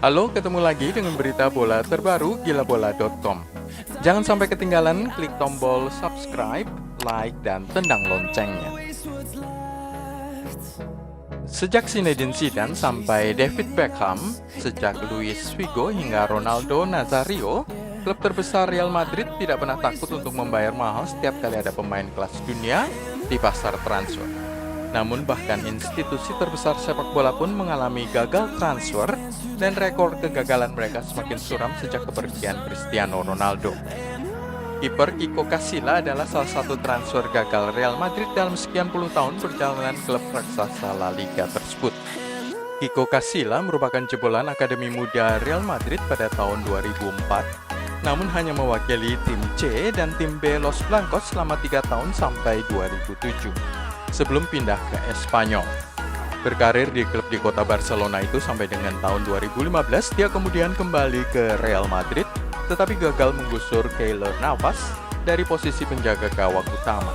Halo, ketemu lagi dengan berita bola terbaru gilabola.com. Jangan sampai ketinggalan, klik tombol subscribe, like, dan tendang loncengnya. Sejak Zinedine Zidane sampai David Beckham, sejak Luis Figo hingga Ronaldo Nazario, klub terbesar Real Madrid tidak pernah takut untuk membayar mahal setiap kali ada pemain kelas dunia di pasar transfer. Namun bahkan institusi terbesar sepak bola pun mengalami gagal transfer dan rekor kegagalan mereka semakin suram sejak kepergian Cristiano Ronaldo. Kiper Kiko Casilla adalah salah satu transfer gagal Real Madrid dalam sekian puluh tahun perjalanan klub raksasa La Liga tersebut. Kiko Casilla merupakan jebolan Akademi Muda Real Madrid pada tahun 2004, namun hanya mewakili tim C dan tim B Los Blancos selama 3 tahun sampai 2007, sebelum pindah ke Espanyol. Berkarir di klub di kota Barcelona itu sampai dengan tahun 2015, dia kemudian kembali ke Real Madrid, tetapi gagal menggusur Keylor Navas dari posisi penjaga gawang utama.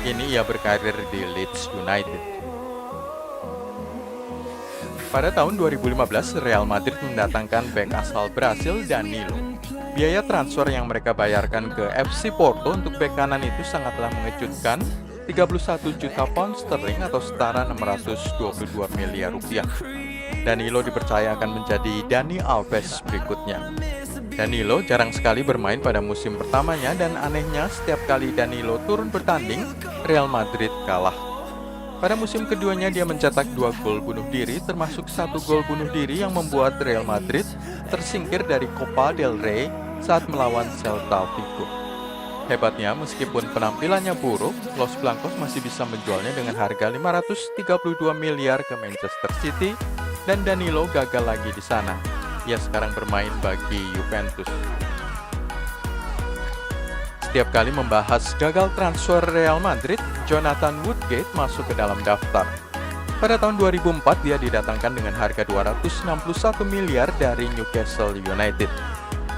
Kini ia berkarir di Leeds United. Pada tahun 2015, Real Madrid mendatangkan bek asal Brasil Danilo. Biaya transfer yang mereka bayarkan ke FC Porto untuk bek kanan itu sangatlah mengejutkan, 31 juta pound sterling atau setara 622 miliar rupiah. Danilo dipercaya akan menjadi Dani Alves berikutnya. Danilo jarang sekali bermain pada musim pertamanya dan anehnya setiap kali Danilo turun bertanding, Real Madrid kalah. Pada musim keduanya dia mencetak 2 gol bunuh diri, termasuk 1 gol bunuh diri yang membuat Real Madrid tersingkir dari Copa del Rey saat melawan Celta Vigo. Hebatnya, meskipun penampilannya buruk, Los Blancos masih bisa menjualnya dengan harga 532 miliar ke Manchester City dan Danilo gagal lagi di sana. Ia sekarang bermain bagi Juventus. Setiap kali membahas gagal transfer Real Madrid, Jonathan Woodgate masuk ke dalam daftar. Pada tahun 2004, dia didatangkan dengan harga 261 miliar dari Newcastle United.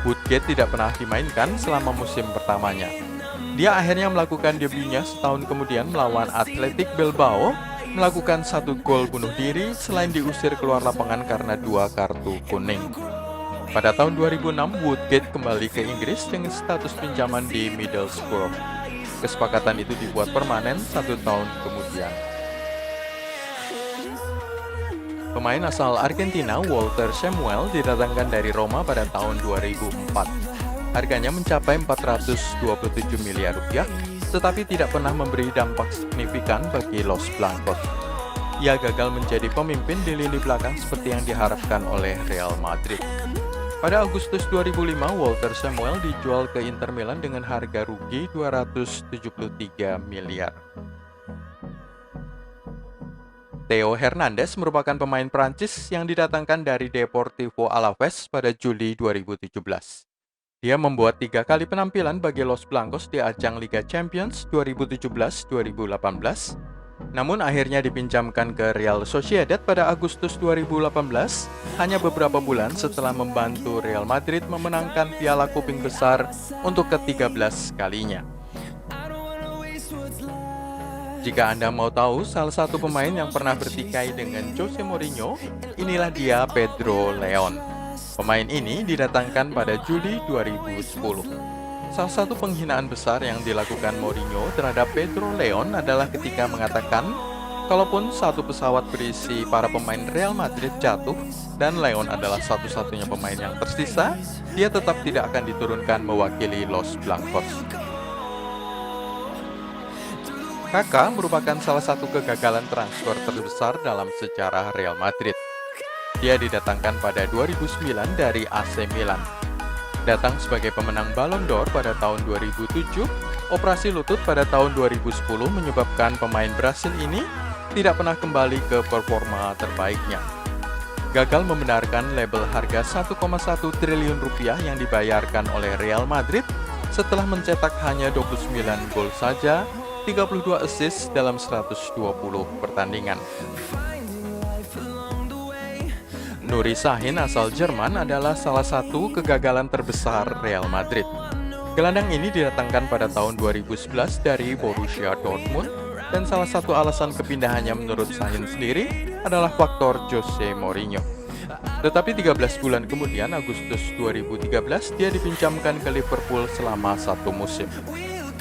Woodgate tidak pernah dimainkan selama musim pertamanya. Dia akhirnya melakukan debutnya setahun kemudian melawan Athletic Bilbao, melakukan 1 gol bunuh diri selain diusir keluar lapangan karena 2 kartu kuning. Pada tahun 2006, Woodgate kembali ke Inggris dengan status pinjaman di Middlesbrough. Kesepakatan itu dibuat permanen 1 tahun kemudian. Pemain asal Argentina Walter Samuel didatangkan dari Roma pada tahun 2004. Harganya mencapai 427 miliar rupiah, tetapi tidak pernah memberi dampak signifikan bagi Los Blancos. Ia gagal menjadi pemimpin di lini belakang seperti yang diharapkan oleh Real Madrid. Pada Agustus 2005, Walter Samuel dijual ke Inter Milan dengan harga rugi 273 miliar. Theo Hernandez merupakan pemain Prancis yang didatangkan dari Deportivo Alaves pada Juli 2017. Dia membuat 3 kali penampilan bagi Los Blancos di ajang Liga Champions 2017-2018, namun akhirnya dipinjamkan ke Real Sociedad pada Agustus 2018, hanya beberapa bulan setelah membantu Real Madrid memenangkan Piala Kuping Besar untuk ke-13 kalinya. Jika Anda mau tahu salah satu pemain yang pernah bertikai dengan Jose Mourinho, inilah dia Pedro Leon. Pemain ini didatangkan pada Juli 2010. Salah satu penghinaan besar yang dilakukan Mourinho terhadap Pedro Leon adalah ketika mengatakan, kalaupun satu pesawat berisi para pemain Real Madrid jatuh dan Leon adalah satu-satunya pemain yang tersisa, dia tetap tidak akan diturunkan mewakili Los Blancos. Kaka merupakan salah satu kegagalan transfer terbesar dalam sejarah Real Madrid. Dia didatangkan pada 2009 dari AC Milan. Datang sebagai pemenang Ballon d'Or pada tahun 2007, operasi lutut pada tahun 2010 menyebabkan pemain Brasil ini tidak pernah kembali ke performa terbaiknya. Gagal membenarkan label harga 1,1 triliun rupiah yang dibayarkan oleh Real Madrid setelah mencetak hanya 29 gol saja, 32 assist dalam 120 pertandingan. Nuri Sahin asal Jerman adalah salah satu kegagalan terbesar Real Madrid. Gelandang ini didatangkan pada tahun 2011 dari Borussia Dortmund dan salah satu alasan kepindahannya menurut Sahin sendiri adalah faktor Jose Mourinho. Tetapi 13 bulan kemudian, Agustus 2013, dia dipinjamkan ke Liverpool selama 1 musim.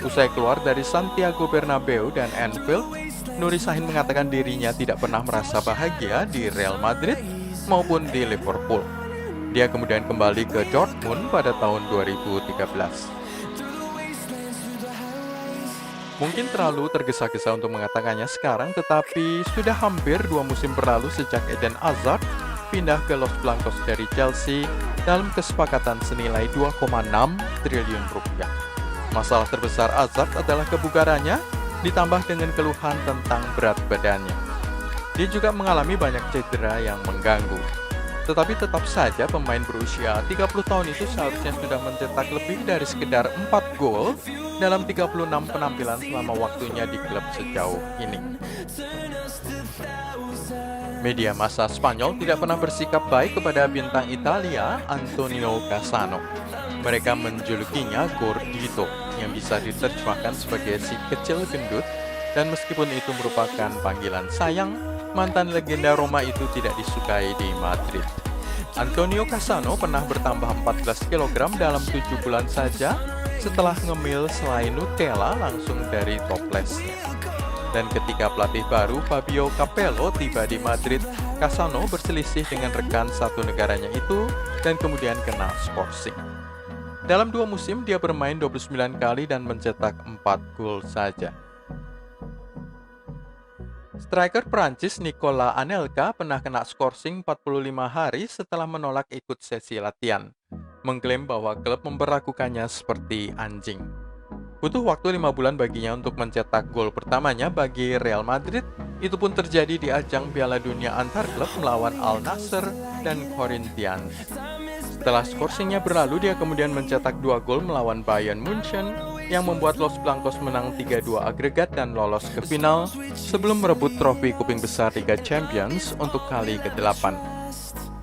Usai keluar dari Santiago Bernabeu dan Anfield, Nuri Sahin mengatakan dirinya tidak pernah merasa bahagia di Real Madrid maupun di Liverpool. Dia kemudian kembali ke Dortmund pada tahun 2013. Mungkin terlalu tergesa-gesa untuk mengatakannya sekarang, tetapi sudah hampir 2 musim berlalu sejak Eden Hazard pindah ke Los Blancos dari Chelsea dalam kesepakatan senilai 2,6 triliun rupiah. Masalah terbesar Hazard adalah kebugarannya, ditambah dengan keluhan tentang berat badannya. Dia juga mengalami banyak cedera yang mengganggu. Tetapi tetap saja pemain berusia 30 tahun itu seharusnya sudah mencetak lebih dari sekedar 4 gol dalam 36 penampilan selama waktunya di klub sejauh ini. Media massa Spanyol tidak pernah bersikap baik kepada bintang Italia Antonio Cassano. Mereka menjulukinya Gordito, yang bisa diterjemahkan sebagai si kecil gendut, dan meskipun itu merupakan panggilan sayang, mantan legenda Roma itu tidak disukai di Madrid. Antonio Cassano pernah bertambah 14 kg dalam 7 bulan saja setelah ngemil selai Nutella langsung dari toplesnya. Dan ketika pelatih baru Fabio Capello tiba di Madrid, Cassano berselisih dengan rekan satu negaranya itu dan kemudian kena skorsing. Dalam 2 musim dia bermain 29 kali dan mencetak 4 gol saja. Striker Prancis Nicolas Anelka pernah kena skorsing 45 hari setelah menolak ikut sesi latihan, mengklaim bahwa klub memperlakukannya seperti anjing. Butuh waktu 5 bulan baginya untuk mencetak gol pertamanya bagi Real Madrid, itu pun terjadi di ajang Piala Dunia antar klub melawan Al Nassr dan Corinthians. Setelah skorsingnya berlalu, dia kemudian mencetak 2 gol melawan Bayern Munchen yang membuat Los Blancos menang 3-2 agregat dan lolos ke final sebelum merebut trofi kuping besar Liga Champions untuk kali ke-8.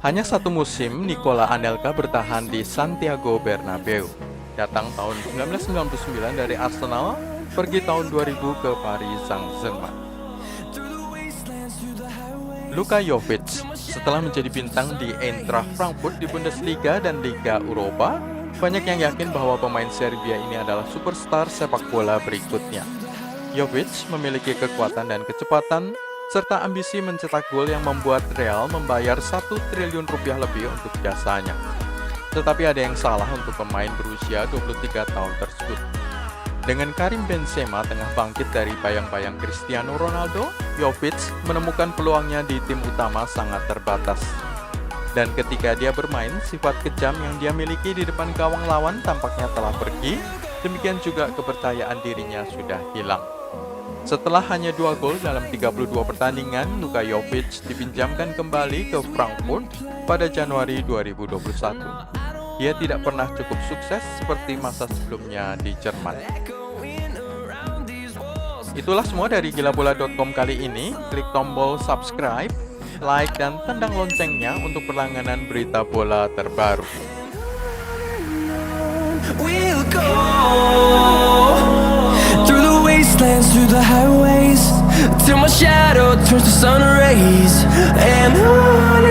Hanya 1 musim Nicolas Anelka bertahan di Santiago Bernabeu. Datang tahun 1999 dari Arsenal, pergi tahun 2000 ke Paris Saint-Germain. Luka Jovic, setelah menjadi bintang di Eintracht Frankfurt di Bundesliga dan Liga Eropa, banyak yang yakin bahwa pemain Serbia ini adalah superstar sepak bola berikutnya. Jovic memiliki kekuatan dan kecepatan, serta ambisi mencetak gol yang membuat Real membayar 1 triliun rupiah lebih untuk jasanya. Tetapi ada yang salah untuk pemain berusia 23 tahun tersebut. Dengan Karim Benzema tengah bangkit dari bayang-bayang Cristiano Ronaldo, Jovic menemukan peluangnya di tim utama sangat terbatas. Dan ketika dia bermain, sifat kejam yang dia miliki di depan gawang lawan tampaknya telah pergi, demikian juga kepercayaan dirinya sudah hilang. Setelah hanya 2 gol dalam 32 pertandingan, Luka Jovic dipinjamkan kembali ke Frankfurt pada Januari 2021. Dia tidak pernah cukup sukses seperti masa sebelumnya di Jerman. Itulah semua dari gilabola.com kali ini. Klik tombol subscribe, like, dan tendang loncengnya untuk berlangganan berita bola terbaru. We'll go through the wastelands, through the highways, till my shadow turns to sun rays, and on